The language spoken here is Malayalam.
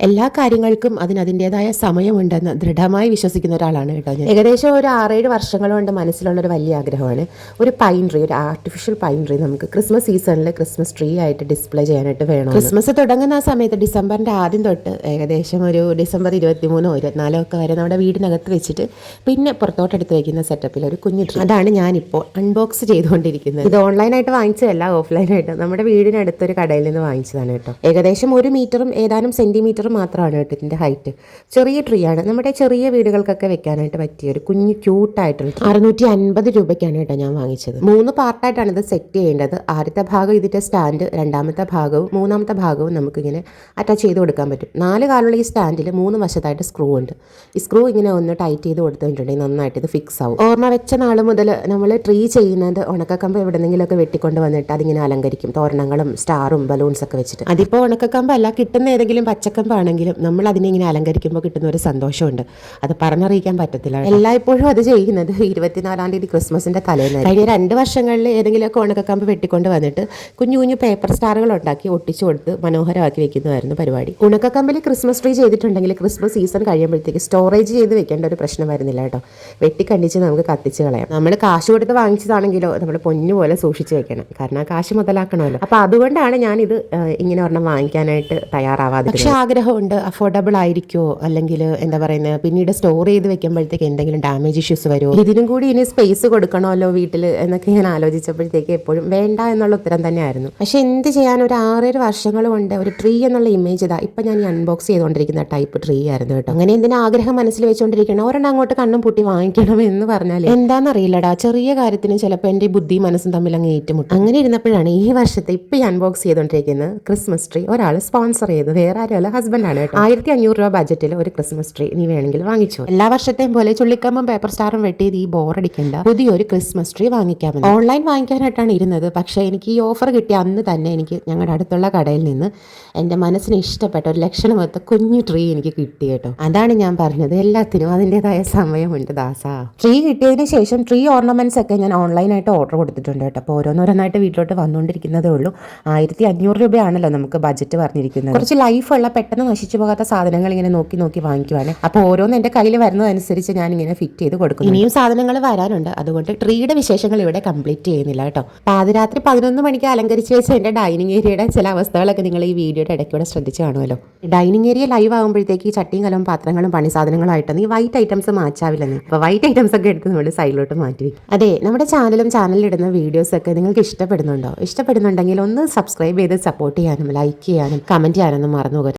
എല്ലാ കാര്യങ്ങൾക്കും അതിൻ്റെതായ സമയമുണ്ടെന്ന് ദൃഢമായി വിശ്വസിക്കുന്ന ഒരാളാണ് കേട്ടോ ഞാൻ. ഏകദേശം ഒരു 6-7 വർഷങ്ങൾ കൊണ്ട് മനസ്സിലുള്ളൊരു വലിയ ആഗ്രഹമാണ് ഒരു പൈൻ ട്രീ, ഒരു ആർട്ടിഫിഷ്യൽ പൈൻ ട്രീ നമുക്ക് ക്രിസ്മസ് സീസണിൽ ക്രിസ്മസ് ട്രീ ആയിട്ട് ഡിസ്പ്ലേ ചെയ്യാനായിട്ട് വേണം. ക്രിസ്മസ് തുടങ്ങുന്ന ആ സമയത്ത് ഡിസംബറിൻ്റെ ആദ്യം തൊട്ട് ഏകദേശം ഒരു ഡിസംബർ 23-ഓ 24 ഒക്കെ വരെ നമ്മുടെ വീടിനകത്ത് വെച്ചിട്ട് പിന്നെ പുറത്തോട്ടെടുത്ത് വയ്ക്കുന്ന സെറ്റപ്പിൽ ഒരു കുഞ്ഞു ട്രീ, അതാണ് ഞാനിപ്പോൾ അൺബോക്സ് ചെയ്തുകൊണ്ടിരിക്കുന്നത്. ഇത് ഓൺലൈനായിട്ട് വാങ്ങിച്ചതല്ല, ഓഫ്ലൈനായിട്ട് നമ്മുടെ വീടിനടുത്തൊരു കടയിൽ നിന്ന് വാങ്ങിച്ചതാണ് കേട്ടോ. ഏകദേശം 1 മീറ്ററും ഏതാനും സെൻറ്റിമീറ്ററും മാത്രമാണ് കേട്ടോ ഇതിൻ്റെ ഹൈറ്റ്. ചെറിയ ട്രീ ആണ്, നമ്മുടെ ചെറിയ വീടുകൾക്കൊക്കെ വെക്കാനായിട്ട് പറ്റിയ ഒരു കുഞ്ഞു ക്യൂട്ടായിട്ടുള്ള 650 രൂപയ്ക്കാണ് കേട്ടോ ഞാൻ വാങ്ങിച്ചത്. 3 പാർട്ടായിട്ടാണ് ഇത് സെറ്റ് ചെയ്യേണ്ടത്. ആദ്യത്തെ ഭാഗം ഇതിൻ്റെ സ്റ്റാൻഡ്, രണ്ടാമത്തെ ഭാഗവും മൂന്നാമത്തെ ഭാഗവും നമുക്കിങ്ങനെ അറ്റാച്ച് ചെയ്ത് കൊടുക്കാൻ പറ്റും. 4 കാലുള്ള ഈ സ്റ്റാൻഡിൽ 3 വശത്തായിട്ട് സ്ക്രൂ ഉണ്ട്. ഈ സ്ക്രൂ ഇങ്ങനെ ഒന്ന് ടൈറ്റ് ചെയ്ത് കൊടുത്തിട്ടുണ്ടെങ്കിൽ നന്നായിട്ട് ഇത് ഫിക്സ് ആവും. ഓർമ്മ വെച്ച നാൾ മുതൽ നമ്മൾ ട്രീ ചെയ്യുന്നത് ഉണക്കക്കമ്പ് എവിടെന്നെങ്കിലുമൊക്കെ വെട്ടിക്കൊണ്ട് വന്നിട്ട് അതിങ്ങനെ അലങ്കരിക്കും, തോരണങ്ങളും സ്റ്റാറും ബലൂൺസ് ഒക്കെ വെച്ചിട്ട്. അതിപ്പോൾ ഉണക്കക്കമ്പല്ല, കിട്ടുന്ന ഏതെങ്കിലും പച്ചക്കമ്പാണെങ്കിലും നമ്മൾ അതിനെ ഇങ്ങനെ അലങ്കരിക്കുമ്പോൾ കിട്ടുന്ന ഒരു സന്തോഷമുണ്ട്, അത് പറഞ്ഞറിയിക്കാൻ പറ്റത്തില്ല. എല്ലായ്പ്പോഴും അത് ചെയ്യുന്നത് 24-ാം തീയതി ക്രിസ്മസിന്റെ തലേന്ന്. കഴിഞ്ഞ 2 വർഷങ്ങളിൽ ഏതെങ്കിലുമൊക്കെ ഉണക്കക്കമ്പ് വെട്ടിക്കൊണ്ട് വന്നിട്ട് കുഞ്ഞു കുഞ്ഞു പേപ്പർ സ്റ്റാറുകൾ ഉണ്ടാക്കി ഒട്ടിച്ചു കൊടുത്ത് മനോഹരമാക്കി വെക്കുന്നതായിരുന്നു പരിപാടി. ഉണക്കക്കമ്പിൽ ക്രിസ്മസ് ട്രീ ചെയ്തിട്ടുണ്ടെങ്കിൽ ക്രിസ്മസ് സീസൺ കഴിയുമ്പോഴത്തേക്ക് സ്റ്റോറേജ് ചെയ്ത് വെക്കേണ്ട ഒരു പ്രശ്നം വരുന്നില്ല കേട്ടോ. വെട്ടിക്കണ്ടിച്ച് നമുക്ക് കത്തിച്ച് കളയാം. നമ്മൾ കാശ് കൊടുത്ത് വാങ്ങിച്ചതാണെങ്കിലോ നമ്മൾ പൊന്നു പോലെ സൂക്ഷിച്ച് വെക്കണം, കാരണം ആ കാശ് മുതലാക്കണമല്ലോ. അപ്പോൾ അതുകൊണ്ടാണ് ഞാനിത് ഇങ്ങനെ ഒരെണ്ണം വാങ്ങിക്കാനായിട്ട് തയ്യാറാവാതെ. പക്ഷേ ആഗ്രഹമുണ്ട്, അഫോർഡബിൾ ആയിരിക്കുമോ, അല്ലെങ്കിൽ എന്താ പറയുന്നത് പിന്നീട് സ്റ്റോർ ചെയ്ത് വെക്കുമ്പോഴത്തേക്ക് എന്തെങ്കിലും ഡാമേജ് ഇഷ്യൂസ് വരുമോ, ഇതിനും കൂടി ഇനി സ്പേസ് കൊടുക്കണമല്ലോ വീട്ടിൽ എന്നൊക്കെ ഞാൻ ആലോചിച്ചപ്പോഴത്തേക്ക് എപ്പോഴും വേണ്ട എന്നുള്ള ഉത്തരം തന്നെയായിരുന്നു. പക്ഷേ എന്ത് ചെയ്യാൻ, ഒരു 6-7 വർഷങ്ങൾ കൊണ്ട് ഒരു ട്രീ എന്നുള്ള ഇമേജ് ഇതാ ഇപ്പം ഞാൻ ഈ അൺബോക്സ് ചെയ്തുകൊണ്ടിരിക്കുന്ന ടൈപ്പ് ട്രീ ആയിരുന്നു കേട്ടോ. അങ്ങനെ എന്തിനാ ആഗ്രഹം മനസ്സിൽ വെച്ചുകൊണ്ടിരിക്കണം, ഒരെണ്ണം അങ്ങോട്ട് കണ്ണും പൂട്ടി വാങ്ങിക്കണം എന്ന് പറഞ്ഞാൽ എന്താണെന്നറിയില്ലടാ, ചെറിയ കാര്യത്തിന് ചിലപ്പോൾ എൻ്റെ ബുദ്ധി മനസ്സും തമ്മിൽ അങ്ങ് ഏറ്റുമുട്ടും. അങ്ങനെ ഇരുന്നപ്പോഴാണ് ഈ വർഷത്തെ ഇപ്പം ഈ അൺബോക്സ് ചെയ്തുകൊണ്ടിരിക്കുന്നത് ക്രിസ്മസ് ട്രീ ഒരാൾ സ്പോൺസർ ചെയ്തു, വേറെ ആരുമല്ല ഹസ്ബൻഡാണ് കേട്ടോ. 1500 രൂപ ബജറ്റിൽ ഒരു ക്രിസ്മസ് ട്രീ നീ വേണമെങ്കിൽ വാങ്ങിച്ചു. എല്ലാ വർഷത്തെയും പോലെ ചുള്ളിക്കമ്പും പേപ്പർ സ്റ്റാറും വെട്ടിയത് ഈ ബോറടിക്കേണ്ട പുതിയൊരു ക്രിസ്മസ് ട്രീ വാങ്ങിക്കാമെന്ന് ഓൺലൈൻ വാങ്ങിക്കാനായിട്ടാണ് ഇരുന്നത്. പക്ഷേ എനിക്ക് ഈ ഓഫർ കിട്ടിയ അന്ന് തന്നെ എനിക്ക് ഞങ്ങളുടെ അടുത്തുള്ള കടയിൽ നിന്ന് എൻ്റെ മനസ്സിന് ഇഷ്ടപ്പെട്ട ഒരു ലക്ഷണമൊത്ത കുഞ്ഞു ട്രീ എനിക്ക് കിട്ടി കേട്ടോ. അതാണ് ഞാൻ പറഞ്ഞത്, എല്ലാത്തിനും അതിൻ്റെതായ സമയമുണ്ട് ദാസാ. ട്രീ കിട്ടിയതിന് ശേഷം ട്രീ ഓർണമെന്റ്സ് ഒക്കെ ഞാൻ ഓൺലൈനായിട്ട് ഓർഡർ കൊടുത്തിട്ടുണ്ട് കേട്ടോ. അപ്പോൾ ഓരോന്നോരോന്നായിട്ട് വീട്ടിലോട്ട് വന്നുകൊണ്ടിരിക്കുന്നതേ ഉള്ളൂ. 1500 രൂപയാണല്ലോ നമുക്ക് ബജറ്റ് പറഞ്ഞിരിക്കുന്നത്. കുറച്ച് ലൈഫുള്ള പെട്ടെന്ന് നശിച്ചു പോകാത്ത സാധനങ്ങൾ ഇങ്ങനെ നോക്കി നോക്കി വാങ്ങിക്കുവാണ്. അപ്പോൾ ഓരോന്ന് എൻ്റെ കയ്യിൽ വരുന്നതനുസരിച്ച് ഞാൻ ഇങ്ങനെ ഫിറ്റ് ചെയ്ത് കൊടുക്കും. ഇനിയും സാധനങ്ങൾ വരാനുണ്ട്, അതുകൊണ്ട് ട്രീയുടെ വിശേഷങ്ങൾ ഇവിടെ കംപ്ലീറ്റ് ചെയ്യുന്നില്ല കേട്ടോ. പാതിരാത്രി 11 മണിക്ക് അലങ്കരിച്ച് വെച്ച എൻ്റെ ഡൈനിങ് ഏരിയയുടെ ചില അവസ്ഥകളൊക്കെ നിങ്ങൾ ഈ വീഡിയോയുടെ ഇടയ്ക്കൂടെ ശ്രദ്ധിച്ച് കാണുമല്ലോ. ഡൈനിങ് ഏരിയ ലൈവ് ആകുമ്പോഴത്തേക്ക് ഈ ചട്ടിയും കലവും പാത്രങ്ങളും പണി സാധനങ്ങളായിട്ടാണ് ഈ വൈറ്റ് ഐറ്റംസ് മാച്ചാവില്ലെന്ന്. അപ്പോൾ വൈറ്റ് ഐറ്റംസ് ഒക്കെ എടുത്ത് നമ്മൾ സൈഡിലോട്ട് മാറ്റി. അതെ, നമ്മുടെ ചാനലിലിടുന്ന വീഡിയോസൊക്കെ നിങ്ങൾക്ക് ഇഷ്ടപ്പെടുന്നുണ്ടെങ്കിൽ ഒന്ന് സബ്സ്ക്രൈബ് ചെയ്ത് സപ്പോർട്ട് ചെയ്യാനും ലൈക്ക് ചെയ്യാനും കമൻറ്റ് ചെയ്യാനൊന്നും മറന്നു പോകരുത്.